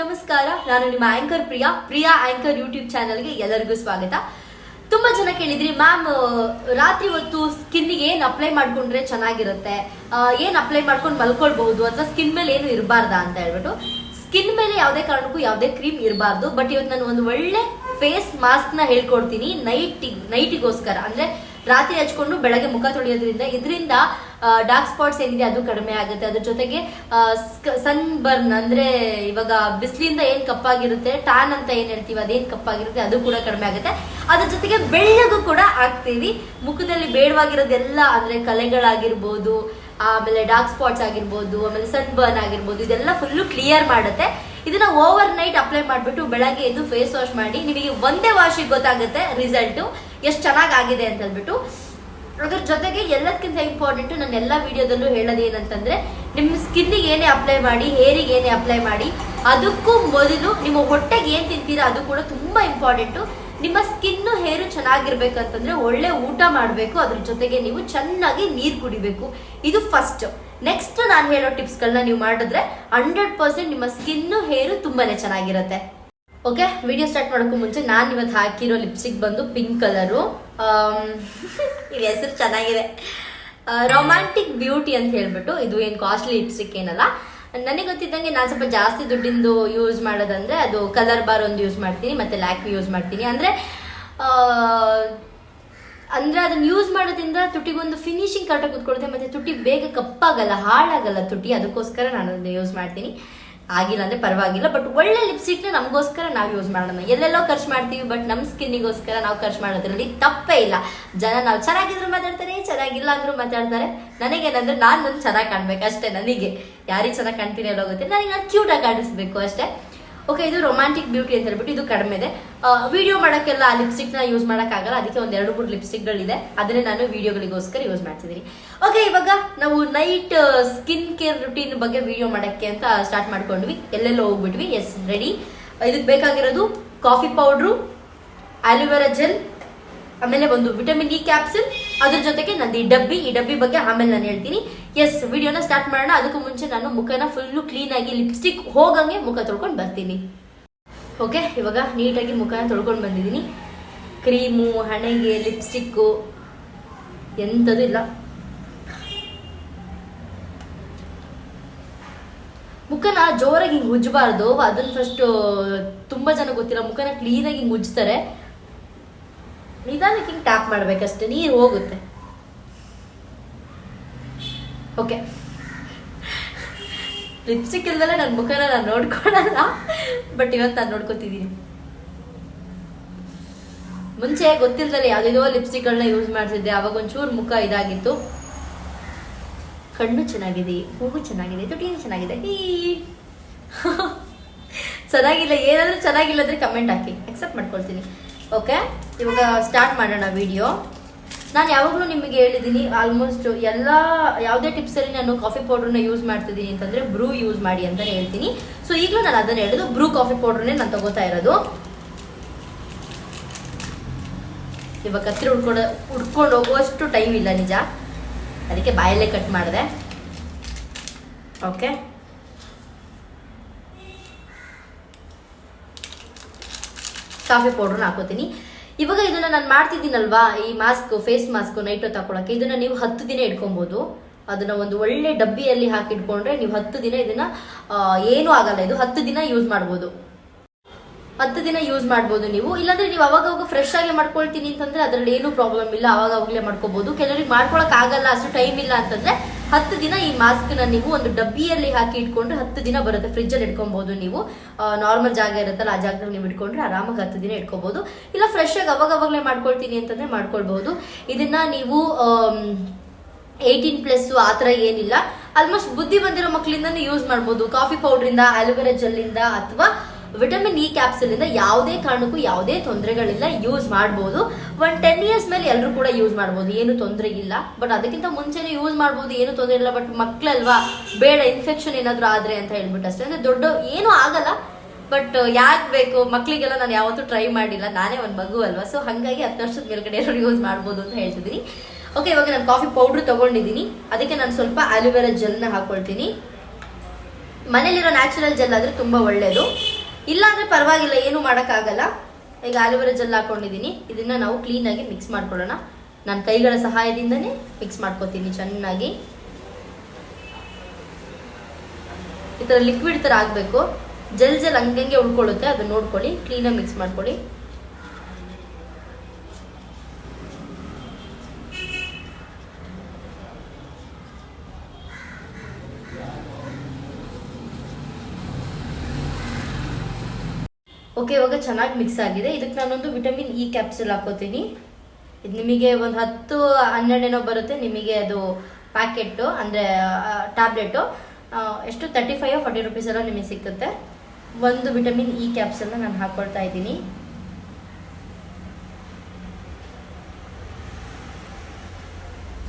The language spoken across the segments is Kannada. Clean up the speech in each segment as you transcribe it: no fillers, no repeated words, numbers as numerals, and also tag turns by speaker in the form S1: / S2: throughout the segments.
S1: ನಮಸ್ಕಾರ. ನಾನು ನಿಮ್ಮ ಆಂಕರ್ ಪ್ರಿಯಾ ಆಂಕರ್ ಯೂಟ್ಯೂಬ್ ಚಾನಲ್ಗೆ ಎಲ್ಲರಿಗೂ ಸ್ವಾಗತ. ತುಂಬಾ ಜನ ಕೇಳಿದ್ರಿ, ಮ್ಯಾಮ್ ರಾತ್ರಿ ಹೊತ್ತು ಸ್ಕಿನ್ನಿಗೆ ಏನ್ ಅಪ್ಲೈ ಮಾಡ್ಕೊಂಡ್ರೆ ಚೆನ್ನಾಗಿರುತ್ತೆ, ಏನ್ ಅಪ್ಲೈ ಮಾಡ್ಕೊಂಡು ಮಲ್ಕೊಳ್ಬಹುದು ಅಥವಾ ಸ್ಕಿನ್ ಮೇಲೆ ಏನು ಇರಬಾರ್ದಾ ಅಂತ ಹೇಳ್ಬಿಟ್ಟು. ಸ್ಕಿನ್ ಮೇಲೆ ಯಾವುದೇ ಕಾರಣಕ್ಕೂ ಯಾವುದೇ ಕ್ರೀಮ್ ಇರಬಾರ್ದು. ಬಟ್ ಇವತ್ತು ನಾನು ಒಂದು ಒಳ್ಳೆ ಫೇಸ್ ಮಾಸ್ಕ್ ನ ಹೇಳ್ಕೊಡ್ತೀನಿ ನೈಟಿಗೋಸ್ಕರ. ಅಂದ್ರೆ ರಾತ್ರಿ ಹಚ್ಕೊಂಡು ಬೆಳಗ್ಗೆ ಮುಖ ತೊಳೆಯೋದ್ರಿಂದ ಇದರಿಂದ ಡಾರ್ಕ್ ಸ್ಪಾಟ್ಸ್ ಏನಿದೆ ಅದು ಕಡಿಮೆ ಆಗುತ್ತೆ. ಅದ್ರ ಜೊತೆಗೆ ಸನ್ ಬರ್ನ್ ಅಂದ್ರೆ ಇವಾಗ ಬಿಸಿಲಿಂದ ಏನ್ ಕಪ್ಪಾಗಿರುತ್ತೆ, ಟ್ಯಾನ್ ಅಂತ ಏನ್ ಹೇಳ್ತೀವಿ ಅದೇನ್ ಕಪ್ಪಾಗಿರುತ್ತೆ ಅದು ಕೂಡ ಕಡಿಮೆ ಆಗುತ್ತೆ. ಅದ್ರ ಜೊತೆಗೆ ಬೆಳ್ಳಗೂ ಕೂಡ ಆಗ್ತೀವಿ. ಮುಖದಲ್ಲಿ ಬೇಡವಾಗಿರೋದೆಲ್ಲ ಅಂದ್ರೆ ಕಲೆಗಳಾಗಿರ್ಬೋದು, ಆಮೇಲೆ ಡಾರ್ಕ್ ಸ್ಪಾಟ್ಸ್ ಆಗಿರ್ಬೋದು, ಆಮೇಲೆ ಸನ್ ಬರ್ನ್ ಆಗಿರ್ಬೋದು, ಇದೆಲ್ಲ ಫುಲ್ಲು ಕ್ಲಿಯರ್ ಮಾಡುತ್ತೆ. ಇದನ್ನ ಓವರ್ ನೈಟ್ ಅಪ್ಲೈ ಮಾಡ್ಬಿಟ್ಟು ಬೆಳಗ್ಗೆ ಎದ್ದು ಫೇಸ್ ವಾಶ್ ಮಾಡಿ ನಿಮಗೆ ಒಂದೇ ವಾಶಿಗೆ ಗೊತ್ತಾಗುತ್ತೆ ರಿಸಲ್ಟ್ ಎಷ್ಟು ಚೆನ್ನಾಗಿದೆ ಅಂತ ಹೇಳ್ಬಿಟ್ಟು. ಅದ್ರ ಜೊತೆಗೆ ಎಲ್ಲದಕ್ಕಿಂತ ಇಂಪಾರ್ಟೆಂಟ್ ನನ್ನ ಎಲ್ಲ ವಿಡಿಯೋದಲ್ಲೂ ಹೇಳೋದು ಏನಂತಂದ್ರೆ, ನಿಮ್ಮ ಸ್ಕಿನ್ನಿಗೆ ಏನೇ ಅಪ್ಲೈ ಮಾಡಿ, ಹೇರಿಗೆ ಏನೇ ಅಪ್ಲೈ ಮಾಡಿ, ಅದಕ್ಕೂ ಮೊದಲು ನಿಮ್ಮ ಹೊಟ್ಟೆಗೆ ಏನ್ ತಿಂತೀರಾ ಅದು ಕೂಡ ತುಂಬಾ ಇಂಪಾರ್ಟೆಂಟು. ನಿಮ್ಮ ಸ್ಕಿನ್ನು ಹೇರು ಚೆನ್ನಾಗಿರ್ಬೇಕಂತಂದ್ರೆ ಒಳ್ಳೆ ಊಟ ಮಾಡಬೇಕು, ಅದ್ರ ಜೊತೆಗೆ ನೀವು ಚೆನ್ನಾಗಿ ನೀರು ಕುಡಿಬೇಕು. ಇದು ಫಸ್ಟ್. ನೆಕ್ಸ್ಟ್ ನಾನು ಹೇಳೋ ಟಿಪ್ಸ್ಗಳನ್ನ ನೀವು ಮಾಡಿದ್ರೆ 100% ನಿಮ್ಮ ಸ್ಕಿನ್ನು ಹೇರು ತುಂಬಾನೇ ಚೆನ್ನಾಗಿರುತ್ತೆ. ಓಕೆ, ವಿಡಿಯೋ ಸ್ಟಾರ್ಟ್ ಮಾಡೋಕ್ಕೂ ಮುಂಚೆ ನಾನು ಇವತ್ತು ಹಾಕಿರೋ ಲಿಪ್ಸ್ಟಿಕ್ ಬಂದು ಪಿಂಕ್ ಕಲರು. ಇದು ಹೆಸರು ಚೆನ್ನಾಗಿದೆ, ರೊಮ್ಯಾಂಟಿಕ್ ಬ್ಯೂಟಿ ಅಂತ ಹೇಳ್ಬಿಟ್ಟು. ಇದು ಏನು ಕಾಸ್ಟ್ಲಿ ಲಿಪ್ಸ್ಟಿಕ್ ಏನಲ್ಲ. ನನಗೆ ಗೊತ್ತಿದ್ದಂಗೆ ನಾನು ಸ್ವಲ್ಪ ಜಾಸ್ತಿ ದುಡ್ಡಿಂದು ಯೂಸ್ ಮಾಡೋದಂದ್ರೆ ಅದು ಕಲರ್ ಬಾರ್ ಒಂದು ಯೂಸ್ ಮಾಡ್ತೀನಿ, ಮತ್ತೆ ಲ್ಯಾಕ್ಮಿ ಯೂಸ್ ಮಾಡ್ತೀನಿ. ಅಂದ್ರೆ ಅದನ್ನ ಯೂಸ್ ಮಾಡೋದ್ರಿಂದ ತುಟಿಗೊಂದು ಫಿನಿಶಿಂಗ್ ಕರೆಕ್ಟಾಗಿ ಕೂತ್ಕೊಳುತ್ತೆ, ಮತ್ತೆ ತುಟಿ ಬೇಗ ಕಪ್ಪಾಗಲ್ಲ, ಹಾಳಾಗಲ್ಲ ತುಟಿ. ಅದಕ್ಕೋಸ್ಕರ ನಾನು ಅದನ್ನ ಯೂಸ್ ಮಾಡ್ತೀನಿ. ಆಗಿಲ್ಲ ಅಂದ್ರೆ ಪರವಾಗಿಲ್ಲ, ಬಟ್ ಒಳ್ಳೆ ಲಿಪ್ಸ್ಟಿಕ್ನ ನಮಗೋಸ್ಕರ ನಾವು ಯೂಸ್ ಮಾಡೋಣ. ಎಲ್ಲೆಲ್ಲೋ ಖರ್ಚು ಮಾಡ್ತೀವಿ, ಬಟ್ ನಮ್ಮ ಸ್ಕಿನ್ನಿಗೋಸ್ಕರ ನಾವು ಖರ್ಚು ಮಾಡೋದ್ರಲ್ಲಿ ತಪ್ಪೇ ಇಲ್ಲ. ಜನ ನಾವು ಚೆನ್ನಾಗಿದ್ರು ಮಾತಾಡ್ತಾರೆ, ಚೆನ್ನಾಗಿಲ್ಲ ಅಂದ್ರೂ ಮಾತಾಡ್ತಾರೆ. ನನಗೇನಂದ್ರೆ ನಾನು ಚೆನ್ನಾಗಿ ಕಾಣ್ಬೇಕು ಅಷ್ಟೇ. ನನಗೆ ಯಾರಿಗೆ ಚೆನ್ನಾಗಿ ಕಾಣ್ತೀನಿ ಅನ್ನೋ ಗೊತ್ತಿಲ್ಲ, ನನಗೆ ನಾನು ಕ್ಯೂಟಾಗಿ ಕಾಣಿಸ್ಬೇಕು ಅಷ್ಟೇ. ಓಕೆ, ಇದು ರೊಮ್ಯಾಂಟಿಕ್ ಬ್ಯೂಟಿ ಅಂತ ಹೇಳ್ಬಿಟ್ಟು ಇದು ಕಡಿಮೆ ಇದೆ. ವಿಡಿಯೋ ಮಾಡೋಕ್ಕೆಲ್ಲ ಆ ಲಿಪ್ಸ್ಟಿಕ್ನ ಯೂಸ್ ಮಾಡೋಕ್ಕಾಗಲ್ಲ, ಅದಕ್ಕೆ ಒಂದು 2-3 ಲಿಪ್ಸ್ಟಿಕ್ಗಳಿದೆ, ಅದನ್ನೇ ನಾನು ವಿಡಿಯೋಗಳಿಗೋಸ್ಕರ ಯೂಸ್ ಮಾಡ್ತಿದ್ದೀನಿ. ಓಕೆ, ಇವಾಗ ನಾವು ನೈಟ್ ಸ್ಕಿನ್ ಕೇರ್ ರುಟೀನ್ ಬಗ್ಗೆ ವಿಡಿಯೋ ಮಾಡೋಕ್ಕೆ ಅಂತ ಸ್ಟಾರ್ಟ್ ಮಾಡ್ಕೊಂಡ್ವಿ. ಎಲ್ಲೆಲ್ಲೋ ಹೋಗ್ಬಿಟ್ವಿ. S, ready. ಇದಕ್ಕೆ ಬೇಕಾಗಿರೋದು ಕಾಫಿ ಪೌಡ್ರು, ಆಲೋವೆರಾ ಜೆಲ್, ಆಮೇಲೆ ಒಂದು ವಿಟಮಿನ್ ಇ ಕ್ಯಾಪ್ಸೂಲ್, ಅದ್ರ ಜೊತೆಗೆ ನಂದು ಈ ಡಬ್ಬಿ ಬಗ್ಗೆ ಆಮೇಲೆ ನಾನು ಹೇಳ್ತೀನಿ. ಎಸ್, ವಿಡಿಯೋನ ಸ್ಟಾರ್ಟ್ ಮಾಡೋಣ. ಅದಕ್ಕೂ ಮುಂಚೆ ನಾನು ಮುಖನ ಫುಲ್ಲು ಕ್ಲೀನಾಗಿ ಲಿಪ್ಸ್ಟಿಕ್ ಹೋಗಂಗೆ ಮುಖ ತೊಳ್ಕೊಂಡು ಬರ್ತೀನಿ. ಓಕೆ, ಇವಾಗ ನೀಟಾಗಿ ಮುಖನ ತೊಳ್ಕೊಂಡು ಬಂದಿದ್ದೀನಿ. ಕ್ರೀಮು, ಹಣೆಗೆ, ಲಿಪ್ಸ್ಟಿಕ್ಕು ಎಂಥದ್ದು ಇಲ್ಲ. ಮುಖನ ಜೋರಾಗಿ ಹಿಂಗೆ ಉಜ್ಜಬಾರ್ದು. ಅದನ್ನ ಫಸ್ಟ್ ತುಂಬಾ ಜನ ಗೊತ್ತಿಲ್ಲ, ಮುಖನ ಕ್ಲೀನಾಗಿ ಹಿಂಗೆ ಉಜ್ತಾರೆ. ನಿಧಾನಕ್ಕೆ ಹಿಂಗೆ ಟ್ಯಾಪ್ ಮಾಡ್ಬೇಕಷ್ಟೇ, ನೀರು ಹೋಗುತ್ತೆ. ಓಕೆ, ಲಿಪ್ಸ್ಟಿಕ್ ಇಲ್ದಲ್ಲ ನನ್ನ ಮುಖನ ನಾನು ನೋಡ್ಕೊಳಲ್ಲ, ಬಟ್ ಇವತ್ತು ನಾನು ನೋಡ್ಕೊತಿದ್ದೀನಿ. ಮುಂಚೆ ಗೊತ್ತಿಲ್ದಲ್ಲ ಯಾವುದೇದೋ ಲಿಪ್ಸ್ಟಿಕ್ಗಳನ್ನ ಯೂಸ್ ಮಾಡ್ತಿದ್ದೆ, ಅವಾಗ ಒಂಚೂರು ಮುಖ ಇದಾಗಿತ್ತು. ಕಣ್ಣು ಚೆನ್ನಾಗಿದೆ, ಮೂಗು ಚೆನ್ನಾಗಿದೆ, ತುಟಿನೂ ಚೆನ್ನಾಗಿದೆ. ಚೆನ್ನಾಗಿಲ್ಲ, ಏನಾದರೂ ಚೆನ್ನಾಗಿಲ್ಲ ಅಂದ್ರೆ ಕಮೆಂಟ್ ಹಾಕಿ, ಅಕ್ಸೆಪ್ಟ್ ಮಾಡ್ಕೊಳ್ತೀನಿ. ಓಕೆ, ಇವಾಗ ಸ್ಟಾರ್ಟ್ ಮಾಡೋಣ ವಿಡಿಯೋ. ನಾನು ಯಾವಾಗಲೂ ನಿಮಗೆ ಹೇಳಿದ್ದೀನಿ, ಆಲ್ಮೋಸ್ಟ್ ಯಾವುದೇ ಟಿಪ್ಸಲ್ಲಿ ನಾನು ಕಾಫಿ ಪೌಡ್ರನ್ನ ಯೂಸ್ ಮಾಡ್ತಿದ್ದೀನಿ ಅಂತಂದರೆ ಬ್ರೂ ಯೂಸ್ ಮಾಡಿ ಅಂತಲೇ ಹೇಳ್ತೀನಿ. ಸೊ ಈಗಲೂ ನಾನು ಅದನ್ನು ಹೇಳೋದು, ಬ್ರೂ ಕಾಫಿ ಪೌಡ್ರನ್ನೇ ನಾನು ತಗೋತಾ ಇರೋದು. ಇವಾಗ ಕತ್ರಿ ಉಡ್ಕೊಂಡು ಹೋಗುವಷ್ಟು ಟೈಮ್ ಇಲ್ಲ ನಿಜ, ಅದಕ್ಕೆ ಬಾಯಲ್ಲೇ ಕಟ್ ಮಾಡಿದೆ. ಓಕೆ, ಕಾಫಿ ಪೌಡ್ರನ್ನ ಹಾಕೋತೀನಿ. ಇವಾಗ ಇದನ್ನ ನಾನು ಮಾಡ್ತಿದ್ದೀನಲ್ವಾ, ಈ ಮಾಸ್ಕ್, ಫೇಸ್ ಮಾಸ್ಕ್ ನೈಟ್ ಹೊತ್ತು ಹಾಕೊಳ್ಳೋಕೆ, ಇದನ್ನ ನೀವು 10 ದಿನ ಇಟ್ಕೊಬಹುದು. ಅದನ್ನ ಒಂದು ಒಳ್ಳೆ ಡಬ್ಬಿಯಲ್ಲಿ ಹಾಕಿಟ್ಕೊಂಡ್ರೆ ನೀವು 10 ದಿನ ಇದನ್ನ ಏನೂ ಆಗಲ್ಲ. ಇದು 10 ದಿನ ಯೂಸ್ ಮಾಡ್ಬೋದು, 10 ದಿನ ಯೂಸ್ ಮಾಡ್ಬೋದು ನೀವು. ಇಲ್ಲಾಂದ್ರೆ ನೀವು ಅವಾಗ ಫ್ರೆಶ್ ಆಗಿ ಮಾಡ್ಕೊಳ್ತೀನಿ ಅಂತಂದ್ರೆ ಅದ್ರಲ್ಲಿ ಏನೂ ಪ್ರಾಬ್ಲಮ್ ಇಲ್ಲ, ಅವಾಗಲೇ ಮಾಡ್ಕೋಬಹುದು. ಕೆಲವರಿಗೆ ಮಾಡ್ಕೊಳಕ್ ಆಗಲ್ಲ, ಅಷ್ಟು ಟೈಮ್ ಇಲ್ಲ ಅಂತಂದ್ರೆ 10 ದಿನ ಈ ಮಾಸ್ಕ್ ನ ನೀವು ಒಂದು ಡಬ್ಬಿಯಲ್ಲಿ ಹಾಕಿ ಇಟ್ಕೊಂಡ್ರೆ 10 ದಿನ ಬರುತ್ತೆ. ಫ್ರಿಜ್ ಅಲ್ಲಿ ಇಟ್ಕೊಬಹುದು. ನೀವು ನಾರ್ಮಲ್ ಜಾಗ ಇರುತ್ತಲ್ಲ, ಆ ಜಾಗದಲ್ಲಿ ನೀವು ಇಟ್ಕೊಂಡ್ರೆ ಆರಾಮಾಗಿ 10 ದಿನ ಇಟ್ಕೋಬಹುದು. ಇಲ್ಲ ಫ್ರೆಶ್ ಆಗಿ ಅವಾಗಲೇ ಮಾಡ್ಕೊಳ್ತೀನಿ ಅಂತಂದ್ರೆ ಮಾಡ್ಕೊಳ್ಬಹುದು. ಇದನ್ನ ನೀವು 18+ ಆ ಥರ ಏನಿಲ್ಲ, ಆಲ್ಮೋಸ್ಟ್ ಬುದ್ಧಿ ಬಂದಿರೋ ಮಕ್ಕಳಿಂದ ಯೂಸ್ ಮಾಡ್ಬೋದು. ಕಾಫಿ ಪೌಡ್ರಿಂದ, ಆಲೋವೆರಾ ಜೆಲ್ಲಿಂದ ಅಥವಾ ವಿಟಮಿನ್ ಇ ಕ್ಯಾಪ್ಸೂಲ್ ಇಂದ ಯಾವುದೇ ಕಾರಣಕ್ಕೂ ಯಾವುದೇ ತೊಂದರೆಗಳಿಲ್ಲ, ಯೂಸ್ ಮಾಡ್ಬೋದು. 10 ಇಯರ್ಸ್ ಮೇಲೆ ಎಲ್ಲರೂ ಕೂಡ ಯೂಸ್ ಮಾಡ್ಬೋದು, ಏನು ತೊಂದರೆ ಇಲ್ಲ. ಬಟ್ ಅದಕ್ಕಿಂತ ಮುಂಚೆನೇ ಯೂಸ್ ಮಾಡ್ಬೋದು, ಏನು ತೊಂದರೆ ಇಲ್ಲ. ಬಟ್ ಮಕ್ಕಳಲ್ವಾ, ಬೇಡ ಇನ್ಫೆಕ್ಷನ್ ಏನಾದರೂ ಆದ್ರೆ ಅಂತ ಹೇಳ್ಬಿಟ್ಟು ಅಷ್ಟೇ. ಅಂದ್ರೆ ದೊಡ್ಡ ಏನೂ ಆಗಲ್ಲ, ಬಟ್ ಯಾಕೆ ಬೇಕು ಮಕ್ಕಳಿಗೆಲ್ಲ ನಾನು ಯಾವತ್ತೂ ಟ್ರೈ ಮಾಡಿಲ್ಲ, ನಾನೇ ಒಂದು ಮಗು ಅಲ್ವಾ. ಸೊ ಹಾಗಾಗಿ 10 ವರ್ಷದ ಮೇಲ್ಗಡೆ ಎಲ್ಲರೂ ಯೂಸ್ ಮಾಡ್ಬೋದು ಅಂತ ಹೇಳ್ತಿದ್ದೀನಿ. ಓಕೆ, ಇವಾಗ ನಾನು ಕಾಫಿ ಪೌಡ್ರ್ ತಗೊಂಡಿದ್ದೀನಿ, ಅದಕ್ಕೆ ನಾನು ಸ್ವಲ್ಪ ಆಲೋವೆರಾ ಜೆಲ್ನ ಹಾಕೊಳ್ತೀನಿ. ಮನೇಲಿರೋ ನ್ಯಾಚುರಲ್ ಜೆಲ್ ಆದರೆ ತುಂಬ ಒಳ್ಳೆಯದು. ಇಲ್ಲಾಂದರೆ ಪರವಾಗಿಲ್ಲ, ಏನು ಮಾಡೋಕ್ಕಾಗಲ್ಲ. ಈಗ ಆಲೋವೆರಾ ಜೆಲ್ ಹಾಕೊಂಡಿದ್ದೀನಿ. ಇದನ್ನು ನಾವು ಕ್ಲೀನಾಗಿ ಮಿಕ್ಸ್ ಮಾಡ್ಕೊಳ್ಳೋಣ. ನಾನು ಕೈಗಳ ಸಹಾಯದಿಂದನೇ ಮಿಕ್ಸ್ ಮಾಡ್ಕೊತೀನಿ ಚೆನ್ನಾಗಿ. ಈ ಥರ ಲಿಕ್ವಿಡ್ ಥರ ಆಗಬೇಕು. ಜೆಲ್ ಹಂಗಂಗೆ ಉಳ್ಕೊಳ್ಳುತ್ತೆ, ಅದನ್ನ ನೋಡ್ಕೊಳ್ಳಿ. ಕ್ಲೀನಾಗಿ ಮಿಕ್ಸ್ ಮಾಡ್ಕೊಳ್ಳಿ. ಓಕೆ, ಇವಾಗ ಚೆನ್ನಾಗಿ ಮಿಕ್ಸ್ ಆಗಿದೆ. ಇದಕ್ಕೆ ನಾನೊಂದು ವಿಟಮಿನ್ ಇ ಕ್ಯಾಪ್ಸೂಲ್ ಹಾಕೋತೀನಿ. ಇದು ನಿಮಗೆ ಒಂದು 10-12 ಏನೋ ಬರುತ್ತೆ ನಿಮಗೆ. ಅದು ಪ್ಯಾಕೆಟು ಅಂದರೆ ಟ್ಯಾಬ್ಲೆಟು ಎಷ್ಟು 35-40 ರುಪೀಸ್ ಎಲ್ಲ ನಿಮಗೆ ಸಿಕ್ಕುತ್ತೆ. ಒಂದು ವಿಟಮಿನ್ ಇ ಕ್ಯಾಪ್ಸೂಲ್ನ ನಾನು ಹಾಕೊಳ್ತಾ ಇದ್ದೀನಿ.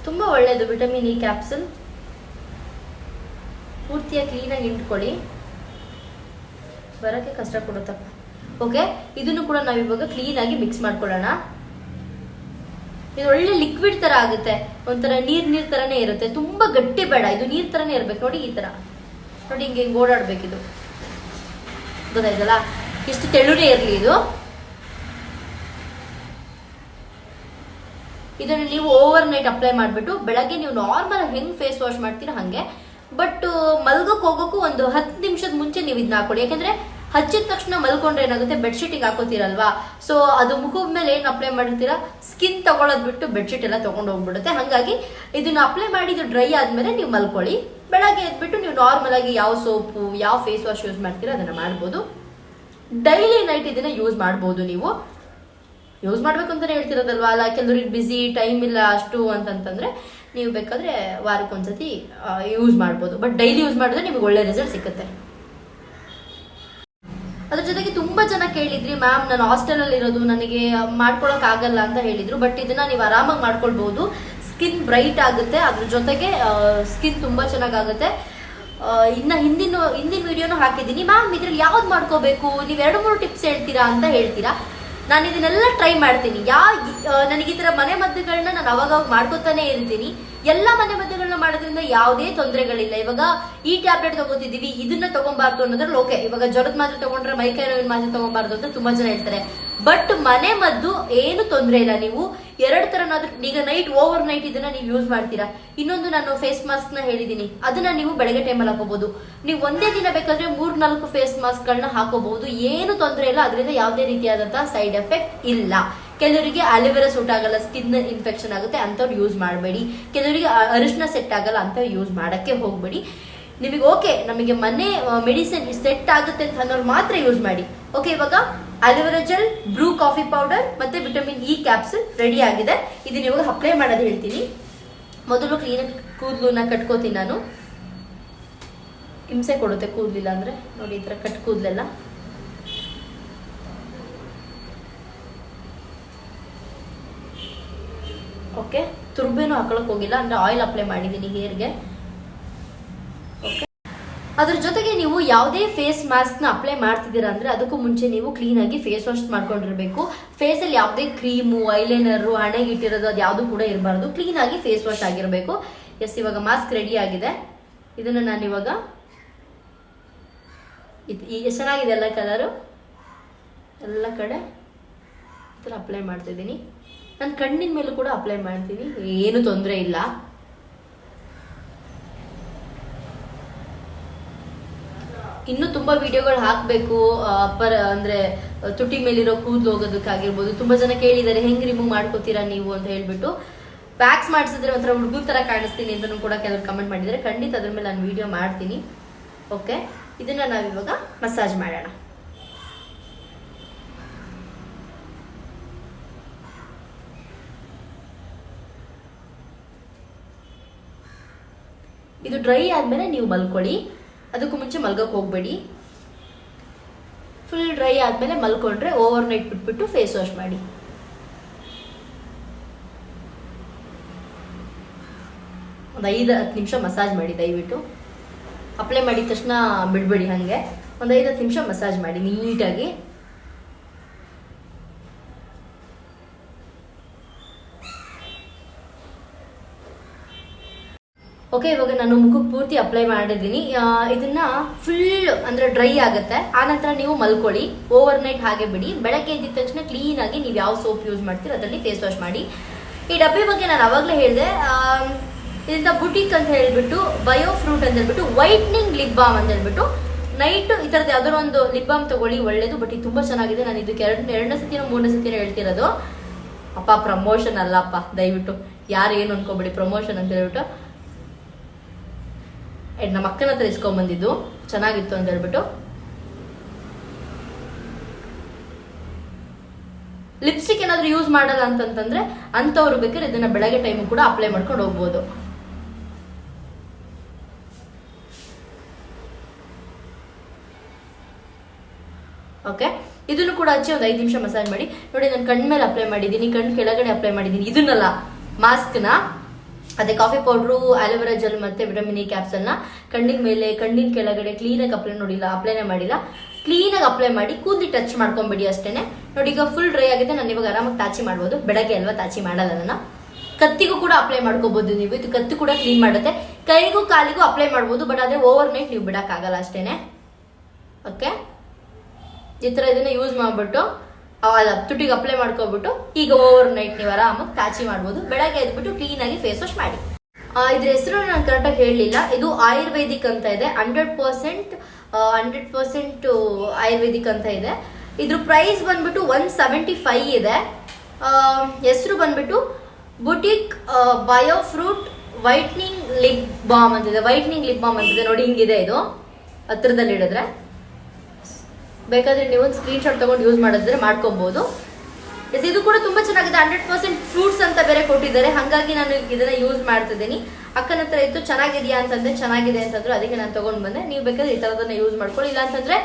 S1: ತುಂಬ ಒಳ್ಳೆಯದು ವಿಟಮಿನ್ ಇ ಕ್ಯಾಪ್ಸೂಲ್. ಪೂರ್ತಿಯಾಗಿ ಕ್ಲೀನಾಗಿ ಇಟ್ಕೊಳ್ಳಿ, ಬರೋಕ್ಕೆ ಕಷ್ಟ ಕೊಡುತ್ತಪ್ಪ. ಓಕೆ, ಇದನ್ನು ಕೂಡ ನಾವಿವಾಗ ಕ್ಲೀನಾಗಿ ಮಿಕ್ಸ್ ಮಾಡ್ಕೊಳ್ಳೋಣ. ಇದು ಒಳ್ಳೆ ಲಿಕ್ವಿಡ್ ತರ ಆಗುತ್ತೆ, ಒಂಥರ ನೀರ್ ತರನೇ ಇರುತ್ತೆ. ತುಂಬಾ ಗಟ್ಟಿ ಬೇಡ, ಇದು ನೀರ್ ತರನೇ ಇರ್ಬೇಕು. ನೋಡಿ ಈ ತರ ನೋಡಿ, ಹಿಂಗೆ ಓಡಾಡ್ಬೇಕು. ಇದು ಗೊತ್ತಾಯ್ತಲ್ಲ, ಇಷ್ಟು ತೆಳುನೇ ಇರ್ಲಿ ಇದು. ಇದನ್ನು ನೀವು ಓವರ್ ನೈಟ್ ಅಪ್ಲೈ ಮಾಡಿಬಿಟ್ಟು ಬೆಳಗ್ಗೆ ನೀವು ನಾರ್ಮಲ್ ಹೆಂಗ್ ಫೇಸ್ ವಾಶ್ ಮಾಡ್ತೀರಾ ಹಂಗೆ, ಬಟ್ ಮಲ್ಗಕ್ಕೆ ಹೋಗೋಕ್ಕೂ ಒಂದು 10 ನಿಮಿಷದ ಮುಂಚೆ ನೀವು ಇದನ್ನ ಹಾಕೊಳ್ಳಿ. ಯಾಕಂದ್ರೆ ಹಚ್ಚಿದ ತಕ್ಷಣ ಮಲ್ಕೊಂಡ್ರೆ ಏನಾಗುತ್ತೆ, ಬೆಡ್ಶೀಟಿಗೆ ಹಾಕೋತೀರಲ್ವಾ, ಸೊ ಅದು ಮುಖದ ಮೇಲೆ ಏನು ಅಪ್ಲೈ ಮಾಡಿರ್ತೀರಾ, ಸ್ಕಿನ್ ತಗೊಳ್ಳೋದು ಬಿಟ್ಟು ಬೆಡ್ಶೀಟ್ ಎಲ್ಲ ತಗೊಂಡು ಹೋಗ್ಬಿಡುತ್ತೆ. ಹಾಗಾಗಿ ಇದನ್ನ ಅಪ್ಲೈ ಮಾಡಿ ಇದು ಡ್ರೈ ಆದ್ಮೇಲೆ ನೀವು ಮಲ್ಕೊಳ್ಳಿ. ಬೆಳಗ್ಗೆ ಎದ್ಬಿಟ್ಟು ನೀವು ನಾರ್ಮಲ್ ಆಗಿ ಯಾವ ಸೋಪು ಯಾವ ಫೇಸ್ ವಾಶ್ ಯೂಸ್ ಮಾಡ್ತೀರಾ ಅದನ್ನ ಮಾಡ್ಬೋದು. ಡೈಲಿ ನೈಟ್ ಇದನ್ನ ಯೂಸ್ ಮಾಡ್ಬೋದು. ನೀವು ಯೂಸ್ ಮಾಡ್ಬೇಕು ಅಂತಾನೆ ಹೇಳ್ತಿರೋದಲ್ವಾ, ಅಲ್ಲ ಕೆಲವ್ರಿಗೆ ಬಿಸಿ ಟೈಮ್ ಇಲ್ಲ ಅಷ್ಟು ಅಂತಂತಂದ್ರೆ ನೀವು ಬೇಕಾದ್ರೆ ವಾರಕ್ಕೊಂದ್ಸತಿ ಯೂಸ್ ಮಾಡ್ಬೋದು. ಬಟ್ ಡೈಲಿ ಯೂಸ್ ಮಾಡಿದ್ರೆ ನಿಮಗೆ ಒಳ್ಳೆ ರಿಸಲ್ಟ್ ಸಿಗುತ್ತೆ. ಅದ್ರ ಜೊತೆಗೆ ತುಂಬಾ ಜನ ಕೇಳಿದ್ರಿ, ಮ್ಯಾಮ್ ನಾನು ಹಾಸ್ಟೆಲ್ ಇರೋದು, ನನಗೆ ಮಾಡ್ಕೊಳಕ್ ಆಗಲ್ಲ ಅಂತ ಹೇಳಿದ್ರು. ಬಟ್ ಇದನ್ನ ನೀವು ಆರಾಮಾಗಿ ಮಾಡ್ಕೊಳ್ಬಹುದು. ಸ್ಕಿನ್ ಬ್ರೈಟ್ ಆಗುತ್ತೆ, ಅದ್ರ ಜೊತೆಗೆ ಸ್ಕಿನ್ ತುಂಬಾ ಚೆನ್ನಾಗಾಗುತ್ತೆ. ಇನ್ನ ಹಿಂದಿನ ವಿಡಿಯೋನು ಹಾಕಿದ್ದೀನಿ. ಮ್ಯಾಮ್ ಇದ್ರಲ್ಲಿ ಯಾವ್ದು ಮಾಡ್ಕೋಬೇಕು, ನೀವು 2-3 ಟಿಪ್ಸ್ ಹೇಳ್ತೀರಾ ಅಂತ ಹೇಳ್ತೀರಾ. ನಾನು ಇದನ್ನೆಲ್ಲ ಟ್ರೈ ಮಾಡ್ತೀನಿ. ನನಗೆ ಈ ತರ ಮನೆ ಮದ್ದುಗಳನ್ನ ನಾನು ಅವಾಗ ಮಾಡ್ಕೋತಾನೆ ಇರ್ತೀನಿ. ಎಲ್ಲ ಮನೆ ಮದ್ದುಗಳನ್ನ ಮಾಡೋದ್ರಿಂದ ಯಾವುದೇ ತೊಂದರೆಗಳಿಲ್ಲ. ಇವಾಗ ಈ ಟ್ಯಾಬ್ಲೆಟ್ ತಗೋತಿದೀವಿ, ಇದನ್ನ ತಗೊಂಬಾರ್ದು ಅನ್ನೋದ್ರಲ್ಲಿ ಓಕೆ. ಇವಾಗ ಜ್ವರದ ಮಾತ್ರೆ ತಗೊಂಡ್ರೆ ಮೈಕೈ ನೋವಿನ ಮಾತ್ರೆ ತಗೊಂಬಾರ್ದು ಅಂತ ತುಂಬಾ ಜನ ಹೇಳ್ತಾರೆ. ಬಟ್ ಮನೆ ಮದ್ದು ಏನು ತೊಂದರೆ ಇಲ್ಲ. ನೀವು 2 ತರನಾದ್ರೂ, ಈಗ ನೈಟ್ ಓವರ್ ನೈಟ್ ಇದನ್ನ ನೀವು ಯೂಸ್ ಮಾಡ್ತೀರಾ. ಇನ್ನೊಂದು ನಾನು ಫೇಸ್ ಮಾಸ್ಕ್ ನ ಹೇಳಿದೀನಿ, ಅದನ್ನ ನೀವು ಬೆಳಗ್ಗೆ ಟೈಮಲ್ಲಿ ಹಾಕೋಬಹುದು. ನೀವು ಒಂದೇ ದಿನ ಬೇಕಾದ್ರೆ 3-4 ಫೇಸ್ ಮಾಸ್ಕ್ ಗಳನ್ನ ಹಾಕೋಬಹುದು. ಏನು ತೊಂದರೆ ಇಲ್ಲ, ಅದರಿಂದ ಯಾವುದೇ ರೀತಿಯಾದಂತಹ ಸೈಡ್ ಎಫೆಕ್ಟ್ ಇಲ್ಲ. ಕೆಲವರಿಗೆ ಆಲೋವೆರಾ ಸೂಟ್ ಆಗಲ್ಲ, ಸ್ಕಿನ್ ಇನ್ಫೆಕ್ಷನ್ ಆಗುತ್ತೆ, ಅಂತವ್ರು ಯೂಸ್ ಮಾಡಬೇಡಿ. ಕೆಲವರಿಗೆ ಅರಿಶಿನ ಸೆಟ್ ಆಗಲ್ಲ ಅಂತ ಯೂಸ್ ಮಾಡಕ್ಕೆ ಹೋಗ್ಬೇಡಿ. ನಿಮಗೆ ಓಕೆ, ನಮಗೆ ಮನೆ ಮೆಡಿಸಿನ್ ಸೆಟ್ ಆಗುತ್ತೆ ಅಂತ ಅನ್ನೋರು ಮಾತ್ರ ಯೂಸ್ ಮಾಡಿ. ಓಕೆ, ಇವಾಗ aloe vera gel, Bru coffee powder ಮತ್ತೆ ವಿಟಮಿನ್ ಇ ಕ್ಯಾಪ್ಸೂಲ್ ರೆಡಿ ಆಗಿದೆ. ಇದನ್ನ ಇವಾಗ ಅಪ್ಲೈ ಮಾಡೋದು ಹೇಳ್ತೀನಿ. ಮೊದಲು ಕ್ಲೀನಾಗಿ ಕೂದಲನ್ನ ಕಟ್ಕೋತೀನಿ ನಾನು. ಹಿಂಸೆ ಕೊಡುತ್ತೆ ಕೂದಲಿಲ್ಲ ಅಂದ್ರೆ. ನೋಡಿ ಈ ತರ ಕಟ್ ಕೂದಲೆಲ್ಲ. ಓಕೆ, ತುರ್ಬೇನು ಹಾಕೊಳಕ್ ಹೋಗಿಲ್ಲ, ಅಂದ್ರೆ ಆಯಿಲ್ ಅಪ್ಲೈ ಮಾಡಿದ್ದೀನಿ ಹೇರ್ಗೆ. ಓಕೆ, ಅದ್ರ ಜೊತೆಗೆ ನೀವು ಯಾವುದೇ ಫೇಸ್ ಮಾಸ್ಕ್ ನ ಅಪ್ಲೈ ಮಾಡ್ತಿದ್ದೀರಾ ಅಂದ್ರೆ ಅದಕ್ಕೂ ಮುಂಚೆ ನೀವು ಕ್ಲೀನ್ ಆಗಿ ಫೇಸ್ ವಾಶ್ ಮಾಡ್ಕೊಂಡಿರ್ಬೇಕು. ಫೇಸ್ ಅಲ್ಲಿ ಯಾವುದೇ ಕ್ರೀಮು, ಐಲೈನರ್, ಹಣೆಗೆ ಇಟ್ಟಿರೋದು ಅದು ಯಾವುದು ಕೂಡ ಇರಬಾರ್ದು. ಕ್ಲೀನ್ ಆಗಿ ಫೇಸ್ ವಾಶ್ ಆಗಿರಬೇಕು. ಎಸ್, ಇವಾಗ ಮಾಸ್ಕ್ ರೆಡಿ ಆಗಿದೆ. ಇದನ್ನ ನಾನು ಇವಾಗ ಚೆನ್ನಾಗಿದೆ ಎಲ್ಲ ಕಲರು, ಎಲ್ಲ ಕಡೆ ಈ ಥರ ಅಪ್ಲೈ ಮಾಡ್ತಿದ್ದೀನಿ. ನಾನು ಕಣ್ಣಿನ ಮೇಲೂ ಕೂಡ ಅಪ್ಲೈ ಮಾಡ್ತೀನಿ, ಏನು ತೊಂದರೆ ಇಲ್ಲ. ಇನ್ನೂ ತುಂಬಾ ವಿಡಿಯೋಗಳು ಹಾಕಬೇಕು. ಅಂದ್ರೆ ತುಟಿ ಮೇಲಿರೋ ಕೂದಲು ಹೋಗೋದಕ್ಕಾಗಿರ್ಬೋದು. ತುಂಬಾ ಜನ ಕೇಳಿದ್ದಾರೆ ಹೆಂಗ್ ರಿಮೂವ್ ಮಾಡ್ಕೋತೀರಾ ನೀವು ಅಂತ ಹೇಳ್ಬಿಟ್ಟು. ವ್ಯಾಕ್ಸ್ ಮಾಡಿಸಿದ್ರೆ ಒಂಥರ ಹುಡುಗನ ತರ ಕಾಣಿಸ್ತೀನಿ ಅಂತಲೂ ಕೂಡ ಕೆಲವರು ಕಮೆಂಟ್ ಮಾಡಿದ್ದಾರೆ. ಖಂಡಿತ ಅದ್ರ ಮೇಲೆ ನಾನು ವಿಡಿಯೋ ಮಾಡ್ತೀನಿ. ಓಕೆ, ಇದನ್ನ ನಾವಿವಾಗ ಮಸಾಜ್ ಮಾಡೋಣ. ಇದು ಡ್ರೈ ಆದ್ಮೇಲೆ ನೀವು ಮಲ್ಕೊಳ್ಳಿ. ಅದಕ್ಕೂ ಮುಂಚೆ ಮಲ್ಗಕ್ಕೆ ಹೋಗ್ಬೇಡಿ. ಫುಲ್ ಡ್ರೈ ಆದ್ಮೇಲೆ ಮಲ್ಕೊಂಡ್ರೆ ಓವರ್ ನೈಟ್ ಬಿಟ್ಬಿಟ್ಟು ಫೇಸ್ ವಾಶ್ ಮಾಡಿ. ಒಂದು 5-10 ನಿಮಿಷ ಮಸಾಜ್ ಮಾಡಿ ದಯವಿಟ್ಟು. ಅಪ್ಲೈ ಮಾಡಿದ ತಕ್ಷಣ ಬಿಡ್ಬೇಡಿ, ಹಾಗೆ ಒಂದು 5-10 ನಿಮಿಷ ಮಸಾಜ್ ಮಾಡಿ ನೀಟಾಗಿ. ಓಕೆ, ಇವಾಗ ನಾನು ಮುಖಕ್ಕೆ ಪೂರ್ತಿ ಅಪ್ಲೈ ಮಾಡಿದ್ದೀನಿ. ಇದನ್ನ ಫುಲ್ ಅಂದ್ರೆ ಡ್ರೈ ಆಗುತ್ತೆ. ಆನಂತರ ನೀವು ಮಲ್ಕೊಳ್ಳಿ, ಓವರ್ ನೈಟ್ ಹಾಗೆ ಬಿಡಿ. ಬೆಳಗ್ಗೆ ಎದ್ದ ತಕ್ಷಣ ಕ್ಲೀನ್ ಆಗಿ ನೀವು ಯಾವ ಸೋಪ್ ಯೂಸ್ ಮಾಡ್ತೀರ ಅದರಲ್ಲಿ ಫೇಸ್ ವಾಶ್ ಮಾಡಿ. ಈ ಡಬ್ಬಿ ಬಗ್ಗೆ ನಾನು ಅವಾಗಲೇ ಹೇಳಿದೆ, ಇದರಿಂದ ಬುಟಿಕ್ ಅಂತ ಹೇಳ್ಬಿಟ್ಟು ಬಯೋ ಫ್ರೂಟ್ ಅಂತ ಹೇಳ್ಬಿಟ್ಟು ವೈಟ್ನಿಂಗ್ ಲಿಪ್ ಬಾಮ್ ಅಂತ ಹೇಳ್ಬಿಟ್ಟು ನೈಟ್ ಈ ಥರದ್ದು ಯಾವ್ದಾದ್ರು ಒಂದು ಲಿಪ್ ಬಾಮ್ ತಗೊಳ್ಳಿ, ಒಳ್ಳೇದು. ಬಟ್ ಇದು ತುಂಬಾ ಚೆನ್ನಾಗಿದೆ. ನಾನು ಇದಕ್ಕೆ ಎರಡನೇ ಸತಿನೋ ಮೂರನೇ ಸತಿನೋ ಹೇಳ್ತಿರೋದು. ಅಪ್ಪ ಪ್ರಮೋಷನ್ ಅಲ್ಲಪ್ಪ, ದಯವಿಟ್ಟು ಯಾರು ಏನು ಅನ್ಕೋಬೇಡಿ, ಪ್ರಮೋಷನ್ ಅಂತ ಹೇಳ್ಬಿಟ್ಟು ನಮ್ಮ ಅಕ್ಕನ ಹತ್ರ ಇಸ್ಕೊಂಡ್ಬಂದಿದ್ದು, ಚೆನ್ನಾಗಿತ್ತು ಅಂತ ಹೇಳ್ಬಿಟ್ಟು. ಲಿಪ್ಸ್ಟಿಕ್ ಏನಾದ್ರು ಯೂಸ್ ಮಾಡಲ್ಲ ಅಂತಂದ್ರೆ ಅಂತವ್ರು ಬೇಕಾದ್ರೆ ಇದನ್ನ ಬೆಳಗ್ಗೆ ಟೈಮ್ ಕೂಡ ಅಪ್ಲೈ ಮಾಡ್ಕೊಂಡು ಹೋಗ್ಬೋದು. ಓಕೆ, ಇದನ್ನು ಕೂಡ ಹಚ್ಚಿ ಒಂದು 5 ನಿಮಿಷ ಮಸಾಜ್ ಮಾಡಿ. ನೋಡಿ, ನಾನು ಕಣ್ ಮೇಲೆ ಅಪ್ಲೈ ಮಾಡಿದ್ದೀನಿ, ಕಣ್ ಕೆಳಗಡೆ ಅಪ್ಲೈ ಮಾಡಿದ್ದೀನಿ. ಇದನ್ನಲ್ಲ, ಮಾಸ್ಕ್ನ, ಅದೇ ಕಾಫಿ ಪೌಡ್ರು, ಆಲೋವೆರಾ ಜೆಲ್ ಮತ್ತೆ ವಿಟಮಿನ್ ಇ ಕ್ಯಾಪ್ಸಲ್ನ ಕಣ್ಣಿನ ಮೇಲೆ, ಕಣ್ಣಿನ ಕೆಳಗಡೆ ಕ್ಲೀನಾಗಿ ಅಪ್ಲೈನೇ ಮಾಡಿಲ್ಲ, ಕ್ಲೀನಾಗಿ ಅಪ್ಲೈ ಮಾಡಿ ಕೂದಲಿ ಟಚ್ ಮಾಡ್ಕೊಂಬಿಡಿ ಅಷ್ಟೇನೆ. ನೋಡಿ, ಈಗ ಫುಲ್ ಡ್ರೈ ಆಗಿದೆ. ನಾನು ಇವಾಗ ಆರಾಮಾಗಿ ತಾಚಿ ಮಾಡ್ಬೋದು. ಬೆಳಗ್ಗೆ ಅಲ್ವಾ ತಾಚಿ ಮಾಡಲ್ಲ ನಾನು. ಕತ್ತಿಗೂ ಕೂಡ ಅಪ್ಲೈ ಮಾಡ್ಕೋಬಹುದು ನೀವು. ಇದು ಕತ್ತು ಕೂಡ ಕ್ಲೀನ್ ಮಾಡುತ್ತೆ. ಕೈಗೂ ಕಾಲಿಗೂ ಅಪ್ಲೈ ಮಾಡ್ಬೋದು, ಬಟ್ ಆದ್ರೆ ಓವರ್ ನೈಟ್ ನೀವು ಬಿಡಕ್ಕಾಗಲ್ಲ ಅಷ್ಟೇನೆ. ಓಕೆ, ಈ ತರ ಇದನ್ನ ಯೂಸ್ ಮಾಡ್ಬಿಟ್ಟು ತುಟಿಗೆ ಅಪ್ಲೈ ಮಾಡ್ಕೊಬಿಟ್ಟು ಈಗ ಓವರ್ ನೈಟ್ ನೀವು ಆರಾಮಾಗಿ ತಾಚಿ ಮಾಡ್ಬೋದು. ಬೆಳಗ್ಗೆ ಎದ್ಬಿಟ್ಟು ಕ್ಲೀನ್ ಆಗಿ ಫೇಸ್ ವಾಶ್ ಮಾಡಿ. ಇದ್ರ ಹೆಸರು ನಾನು ಕರೆಕ್ಟಾಗಿ ಹೇಳಲಿಲ್ಲ. ಇದು ಆಯುರ್ವೇದಿಕ್ ಅಂತ ಇದೆ, 100% ಆಯುರ್ವೇದಿಕ್ ಅಂತ ಇದೆ. ಇದ್ರ ಪ್ರೈಸ್ ಬಂದ್ಬಿಟ್ಟು 175 ಇದೆ. ಹೆಸರು ಬಂದ್ಬಿಟ್ಟು boutique bio fruit whitening lip balm ಅಂತಿದೆ. ವೈಟ್ನಿಂಗ್ ಲಿಪ್ ಬಾಮ್ ಅಂತಿದೆ. ನೋಡಿ, ಹಿಂಗಿದೆ ಇದು. ಹತ್ರದಲ್ಲಿ ಹಿಡಿದ್ರೆ ಬೇಕಾದ್ರೆ ನೀವು ಒಂದು ಸ್ಕ್ರೀನ್ ಶಾಟ್ ತಗೊಂಡು ಯೂಸ್ ಮಾಡಿದ್ರೆ ಮಾಡ್ಕೊಬಹುದು. ಇದು ಕೂಡ ತುಂಬಾ ಚೆನ್ನಾಗಿದೆ. 100% ಫ್ರೂಟ್ಸ್ ಅಂತ ಬೇರೆ ಕೊಟ್ಟಿದ್ದಾರೆ. ಹಾಗಾಗಿ ನಾನು ಇದನ್ನ ಯೂಸ್ ಮಾಡ್ತಿದ್ದೀನಿ. ಅಕ್ಕನ ಹತ್ರ ಇತ್ತು, ಚೆನ್ನಾಗಿದೆಯಾ ಅಂತಂದ್ರೆ ಚೆನ್ನಾಗಿದೆ ಅಂತಂದ್ರು, ಅದಕ್ಕೆ ನಾನು ತಗೊಂಡ್ ಬಂದೆ. ನೀವು ಬೇಕಾದ್ರೆ ಈ ತರದನ್ನ ಯೂಸ್ ಮಾಡ್ಕೊಳ್ಳಿ. ಇಲ್ಲ ಅಂತಂದ್ರೆ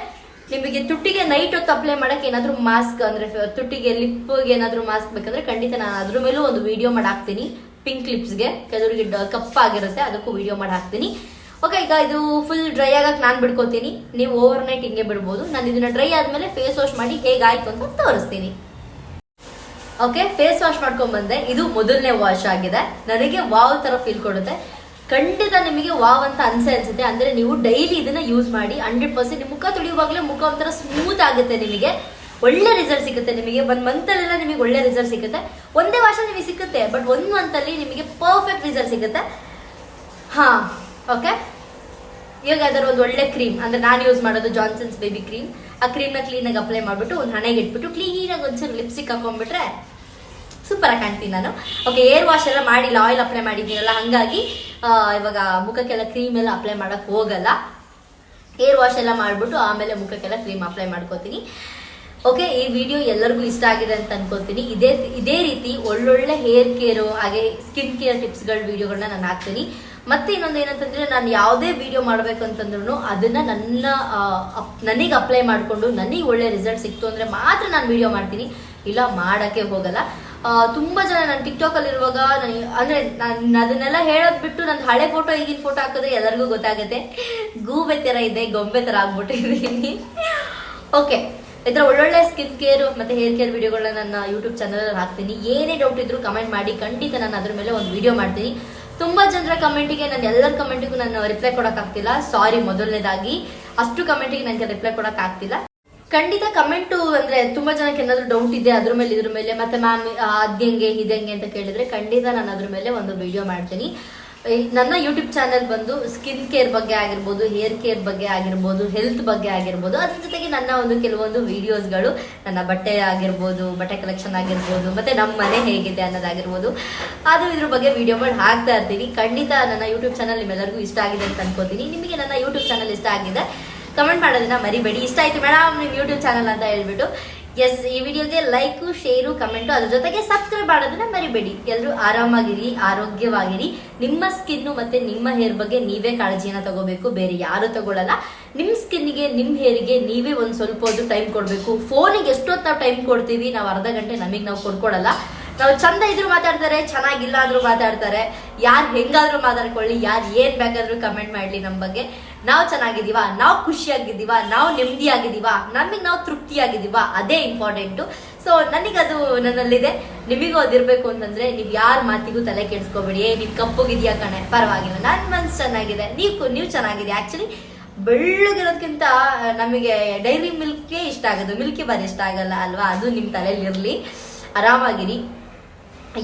S1: ನಿಮಗೆ ತುಟ್ಟಿಗೆ ನೈಟ್ ಹೊತ್ತು ಅಪ್ಲೈ ಮಾಡಕ್ಕೆ ಏನಾದ್ರು ಮಾಸ್ಕ್ ಅಂದ್ರೆ ತುಟ್ಟಿಗೆ ಲಿಪ್ಗೆ ಏನಾದ್ರು ಮಾಸ್ಕ್ ಬೇಕಂದ್ರೆ ಖಂಡಿತ ನಾನು ಅದ್ರ ಮೇಲೂ ಒಂದು ವಿಡಿಯೋ ಮಾಡಿ ಹಾಕ್ತೀನಿ. ಪಿಂಕ್ ಲಿಪ್ಸ್ಗೆ, ಕೆಲವರಿಗೆ ಕಪ್ಪಾಗಿರುತ್ತೆ, ಅದಕ್ಕೂ ವಿಡಿಯೋ ಮಾಡಿ ಹಾಕ್ತೀನಿ. ಓಕೆ, ಈಗ ಇದು ಫುಲ್ ಡ್ರೈ ಆಗಕ್ಕೆ ನಾನು ಬಿಡ್ಕೋತೀನಿ. ನೀವು ಓವರ್ ನೈಟ್ ಹಿಂಗೆ ಬಿಡ್ಬೋದು. ನಾನು ಇದನ್ನ ಡ್ರೈ ಆದ್ಮೇಲೆ ಫೇಸ್ ವಾಶ್ ಮಾಡಿ ಹೇಗಾಯ್ತು ಅಂತ ತೋರಿಸ್ತೀನಿ. ಓಕೆ, ಫೇಸ್ ವಾಶ್ ಮಾಡ್ಕೊಂಡ್ ಬಂದೆ. ಇದು ಮೊದಲನೇ ವಾಶ್ ಆಗಿದೆ. ನನಗೆ ವಾವ್ ತರ ಫೀಲ್ ಕೊಡುತ್ತೆ. ಖಂಡಿತ ನಿಮಗೆ ವಾವ್ ಅಂತ ಅನ್ಸುತ್ತೆ. ಅಂದ್ರೆ ನೀವು ಡೈಲಿ ಇದನ್ನ ಯೂಸ್ ಮಾಡಿ 100% ನಿಮ್ಮ ಮುಖ ತೊಳೆಯುವಾಗಲೇ ಮುಖ ಒಂಥರ ಸ್ಮೂತ್ ಆಗುತ್ತೆ. ನಿಮಗೆ ಒಳ್ಳೆ ರಿಸಲ್ಟ್ ಸಿಗುತ್ತೆ. ನಿಮಗೆ 1 ಮಂತ್ ಅಲ್ಲೆಲ್ಲ ನಿಮಗೆ ಒಳ್ಳೆ ರಿಸಲ್ಟ್ ಸಿಗುತ್ತೆ. ಒಂದೇ ವಾಶ ನಿಮಗೆ ಸಿಗುತ್ತೆ, ಬಟ್ 1 ಮಂತ್ ಅಲ್ಲಿ ನಿಮಗೆ ಪರ್ಫೆಕ್ಟ್ ರಿಸಲ್ಟ್ ಸಿಗುತ್ತೆ. ಹಾ, ಓಕೆ, ಇವಾಗ ಅದರ ಒಂದು ಒಳ್ಳೆ ಕ್ರೀಮ್ ಅಂದ್ರೆ ನಾನು ಯೂಸ್ ಮಾಡೋದು ಜಾನ್ಸನ್ಸ್ ಬೇಬಿ ಕ್ರೀಮ್. ಆ ಕ್ರೀಮ್ನ ಕ್ಲೀನಾಗಿ ಅಪ್ಲೈ ಮಾಡ್ಬಿಟ್ಟು ಒಂದು ಹಣೆಗೆ ಇಟ್ಬಿಟ್ಟು ಕ್ಲೀನಾಗಿ ಒಂದ್ಸಲ ಲಿಪ್ಸ್ಟಿಕ್ ಹಾಕೊಂಡ್ಬಿಟ್ರೆ ಸೂಪರ್ ಆಗಿ ಕಾಣ್ತೀನಿ ನಾನು. ಓಕೆ, ಏರ್ ವಾಶ್ ಎಲ್ಲ ಮಾಡಿಲ್ಲ, ಆಯಿಲ್ ಅಪ್ಲೈ ಮಾಡಿದ್ದೀನಲ್ಲ, ಹಂಗಾಗಿ ಇವಾಗ ಮುಖಕ್ಕೆಲ್ಲ ಕ್ರೀಮ್ ಎಲ್ಲ ಅಪ್ಲೈ ಮಾಡಕ್ ಹೋಗಲ್ಲ. ಏರ್ ವಾಶ್ ಎಲ್ಲ ಮಾಡ್ಬಿಟ್ಟು ಆಮೇಲೆ ಮುಖಕ್ಕೆಲ್ಲ ಕ್ರೀಮ್ ಅಪ್ಲೈ ಮಾಡ್ಕೋತೀನಿ. ಓಕೆ, ಈ ವಿಡಿಯೋ ಎಲ್ಲರಿಗೂ ಇಷ್ಟ ಆಗಿದೆ ಅಂತ ಅನ್ಕೋತೀನಿ. ಇದೇ ರೀತಿ ಒಳ್ಳೊಳ್ಳೆ ಹೇರ್ ಕೇರು ಹಾಗೆ ಸ್ಕಿನ್ ಕೇರ್ ಟಿಪ್ಸ್ಗಳ ವಿಡಿಯೋಗಳನ್ನ ನಾನು ಹಾಕ್ತೀನಿ. ಮತ್ತೆ ಇನ್ನೊಂದು ಏನಂತಂದ್ರೆ, ನಾನು ಯಾವುದೇ ವಿಡಿಯೋ ಮಾಡ್ಬೇಕು ಅಂತಂದ್ರೂ ಅದನ್ನ ನನಗೆ ಅಪ್ಲೈ ಮಾಡ್ಕೊಂಡು ನನಗೆ ಒಳ್ಳೆ ರಿಸಲ್ಟ್ ಸಿಕ್ತು ಅಂದ್ರೆ ಮಾತ್ರ ನಾನು ವಿಡಿಯೋ ಮಾಡ್ತೀನಿ, ಇಲ್ಲ ಮಾಡಕ್ಕೆ ಹೋಗಲ್ಲ. ತುಂಬಾ ಜನ ನಾನು ಟಿಕ್ಟಾಕ್ ಅಲ್ಲಿ ಇರುವಾಗ ಅಂದ್ರೆ ನಾನು ಅದನ್ನೆಲ್ಲ ಹೇಳೋದ್ ಬಿಟ್ಟು ನನ್ನ ಹಳೆ ಫೋಟೋ ಈಗಿನ ಫೋಟೋ ಹಾಕಿದ್ರೆ ಎಲ್ಲರಿಗೂ ಗೊತ್ತಾಗುತ್ತೆ ಗೂಬೆ ತರ ಇದೆ, ಗೊಂಬೆ ತರ ಆಗ್ಬಿಟ್ಟಿದ್ದೀನಿ. ಓಕೆ, ಈ ತರ ಒಳ್ಳೊಳ್ಳೆ ಸ್ಕಿನ್ ಕೇರ್ ಮತ್ತೆ ಹೇರ್ ಕೇರ್ ವಿಡಿಯೋಗಳನ್ನ ನನ್ನ ಯೂಟ್ಯೂಬ್ ಚಾನಲ್ ಹಾಕ್ತೀನಿ. ಏನೇ ಡೌಟ್ ಇದ್ರು ಕಮೆಂಟ್ ಮಾಡಿ, ಖಂಡಿತ ನಾನು ಅದ್ರ ಮೇಲೆ ಒಂದು ವಿಡಿಯೋ ಮಾಡ್ತೀನಿ. ತುಂಬಾ ಜನರ ಕಮೆಂಟಿಗೆ, ನಾನು ಎಲ್ಲರ ಕಮೆಂಟಿಗೂ ನಾನು ರಿಪ್ಲೈ ಕೊಡಕ್ ಆಗ್ತಿಲ್ಲ, ಸಾರಿ. ಮೊದಲನೇದಾಗಿ ಅಷ್ಟು ಕಮೆಂಟಿಗೆ ನನಗೆ ರಿಪ್ಲೈ ಕೊಡಕ್ ಆಗ್ತಿಲ್ಲ. ಖಂಡಿತ ಕಮೆಂಟು ಅಂದ್ರೆ ತುಂಬಾ ಜನಕ್ಕೆ ಏನಾದ್ರು ಡೌಟ್ ಇದೆ ಅದ್ರ ಮೇಲೆ ಇದ್ರ ಮೇಲೆ, ಮತ್ತೆ ಮ್ಯಾಮ್ ಅದ್ಹೆಂಗೆ ಇದಂಗೆ ಅಂತ ಕೇಳಿದ್ರೆ ಖಂಡಿತ ನಾನು ಅದ್ರ ಮೇಲೆ ಒಂದು ವಿಡಿಯೋ ಮಾಡ್ತೀನಿ. ನನ್ನ ಯೂಟ್ಯೂಬ್ ಚಾನೆಲ್ ಬಂದು ಸ್ಕಿನ್ ಕೇರ್ ಬಗ್ಗೆ ಆಗಿರ್ಬೋದು, ಹೇರ್ ಕೇರ್ ಬಗ್ಗೆ ಆಗಿರ್ಬೋದು, ಹೆಲ್ತ್ ಬಗ್ಗೆ ಆಗಿರ್ಬೋದು, ಅದ್ರ ಜೊತೆಗೆ ನನ್ನ ಒಂದು ಕೆಲವೊಂದು ವಿಡಿಯೋಸ್ಗಳು, ನನ್ನ ಬಟ್ಟೆ ಆಗಿರ್ಬೋದು, ಬಟ್ಟೆ ಕಲೆಕ್ಷನ್ ಆಗಿರ್ಬೋದು, ಮತ್ತೆ ನಮ್ಮ ಮನೆ ಹೇಗಿದೆ ಅನ್ನೋದಾಗಿರ್ಬೋದು, ಅದು ಇದ್ರ ಬಗ್ಗೆ ವಿಡಿಯೋ ಮಾಡಿ ಹಾಕ್ತಾ ಇರ್ತೀನಿ. ಖಂಡಿತ ನನ್ನ ಯೂಟ್ಯೂಬ್ ಚಾನಲ್ ನಿಮ್ಮೆಲ್ಲರಿಗೂ ಇಷ್ಟ ಆಗಿದೆ ಅಂತ ಅನ್ಕೋತೀನಿ. ನಿಮಗೆ ನನ್ನ ಯೂಟ್ಯೂಬ್ ಚಾನಲ್ ಇಷ್ಟ ಆಗಿದೆ ಕಮೆಂಟ್ ಮಾಡೋದನ್ನ ಮರಿಬೇಡಿ. ಇಷ್ಟ ಆಯ್ತು ಮೇಡಮ್ ನಿಮ್ಮ ಯೂಟ್ಯೂಬ್ ಚಾನಲ್ ಅಂತ ಹೇಳ್ಬಿಟ್ಟು. ಎಸ್, ಈ ವಿಡಿಯೋಗೆ ಲೈಕು, ಶೇರು, ಕಮೆಂಟು, ಅದ್ರ ಜೊತೆಗೆ ಸಬ್ಸ್ಕ್ರೈಬ್ ಮಾಡೋದನ್ನ ಮರಿಬೇಡಿ. ಎಲ್ಲರೂ ಆರಾಮಾಗಿರಿ, ಆರೋಗ್ಯವಾಗಿರಿ. ನಿಮ್ಮ ಸ್ಕಿನ್ನು ಮತ್ತೆ ನಿಮ್ಮ ಹೇರ್ ಬಗ್ಗೆ ನೀವೇ ಕಾಳಜಿಯನ್ನ ತಗೋಬೇಕು, ಬೇರೆ ಯಾರು ತಗೊಳ್ಳಲ್ಲ. ನಿಮ್ಮ ಸ್ಕಿನ್ನಿಗೆ, ನಿಮ್ಮ ಹೇರಿಗೆ ನೀವೇ ಒಂದು ಸ್ವಲ್ಪ ಹೊತ್ತು ಟೈಮ್ ಕೊಡಬೇಕು. ಫೋನಿಗೆ ಎಷ್ಟೊತ್ತು ನಾವು ಟೈಮ್ ಕೊಡ್ತೀವಿ, ನಾವು ಅರ್ಧ ಗಂಟೆ ನಮಗೆ ನಾವು ಕೊಡ್ಕೊಡಲ್ಲ. ನಾವು ಚಂದ ಇದ್ರು ಮಾತಾಡ್ತಾರೆ, ಚೆನ್ನಾಗಿಲ್ಲ ಅಂದ್ರೂ ಮಾತಾಡ್ತಾರೆ. ಯಾರು ಹೆಂಗಾದ್ರೂ ಮಾತಾಡ್ಕೊಳ್ಳಿ, ಯಾರು ಏನ್ ಬೇಕಾದ್ರೂ ಕಮೆಂಟ್ ಮಾಡ್ಲಿ ನಮ್ಮ ಬಗ್ಗೆ. ನಾವು ಚೆನ್ನಾಗಿದ್ದೀವಾ, ನಾವು ಖುಷಿಯಾಗಿದ್ದೀವಾ, ನಾವು ನೆಮ್ಮದಿಯಾಗಿದ್ದೀವಾ, ನಮಗೆ ನಾವು ತೃಪ್ತಿಯಾಗಿದ್ದೀವಾ, ಅದೇ ಇಂಪಾರ್ಟೆಂಟು. ಸೊ ನನಗದು ನನ್ನಲ್ಲಿದೆ. ನಿಮಗೂ ಅದಿರ್ಬೇಕು ಅಂತಂದ್ರೆ ನೀವು ಯಾರ ಮಾತಿಗೂ ತಲೆ ಕೆಡಿಸ್ಕೋಬೇಡಿ. ನೀವು ಕಪ್ಪುಗಿದ್ಯಾ ಕಣೆ, ಪರವಾಗಿಲ್ಲ, ನನ್ನ ಮನ್ಸು ಚೆನ್ನಾಗಿದೆ, ನೀವು ಚೆನ್ನಾಗಿದೆ. ಆಕ್ಚುಲಿ ಬೆಳ್ಳಗಿರೋದಕ್ಕಿಂತ ನಮಗೆ ಡೈರಿ ಮಿಲ್ಕೇ ಇಷ್ಟ ಆಗೋದು, ಮಿಲ್ಕಿ ಬಾರ್ ಇಷ್ಟ ಆಗಲ್ಲ ಅಲ್ವಾ? ಅದು ನಿಮ್ಮ ತಲೆಯಲ್ಲಿರಲಿ, ಆರಾಮಾಗಿರಿ.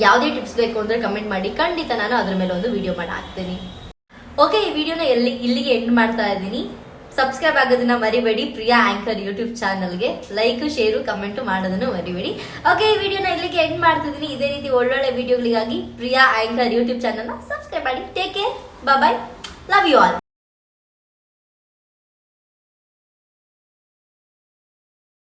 S1: ಯಾವುದೇ ಟಿಪ್ಸ್ ಬೇಕು ಅಂದರೆ ಕಮೆಂಟ್ ಮಾಡಿ, ಖಂಡಿತ ನಾನು ಅದ್ರ ಮೇಲೆ ಒಂದು ವಿಡಿಯೋ ಮಾಡಿ ಹಾಕ್ತೀನಿ. ಓಕೆ, ಈ ವಿಡಿಯೋನ ಇಲ್ಲಿಗೆ ಎಂಡ್ ಮಾಡ್ತಾ ಇದ್ದೀನಿ. ಸಬ್ಸ್ಕ್ರೈಬ್ ಆಗೋದನ್ನ ಮರಿಬೇಡಿ ಪ್ರಿಯಾ ಆಂಕರ್ ಯೂಟ್ಯೂಬ್ ಚಾನಲ್ಗೆ. ಲೈಕ್, ಶೇರು, ಕಮೆಂಟ್ ಮಾಡೋದನ್ನು ಮರಿಬೇಡಿ. ಓಕೆ, ಈ ವಿಡಿಯೋನ ಇಲ್ಲಿಗೆ ಎಂಡ್ ಮಾಡ್ತಿದ್ದೀನಿ. ಇದೇ ರೀತಿ ಒಳ್ಳೊಳ್ಳೆ ವಿಡಿಯೋಗಳಿಗಾಗಿ ಪ್ರಿಯಾ ಆಂಕರ್ ಯೂಟ್ಯೂಬ್ ಚಾನಲ್ನ ಸಬ್ಸ್ಕ್ರೈಬ್ ಮಾಡಿ. Take care, bye, love you all.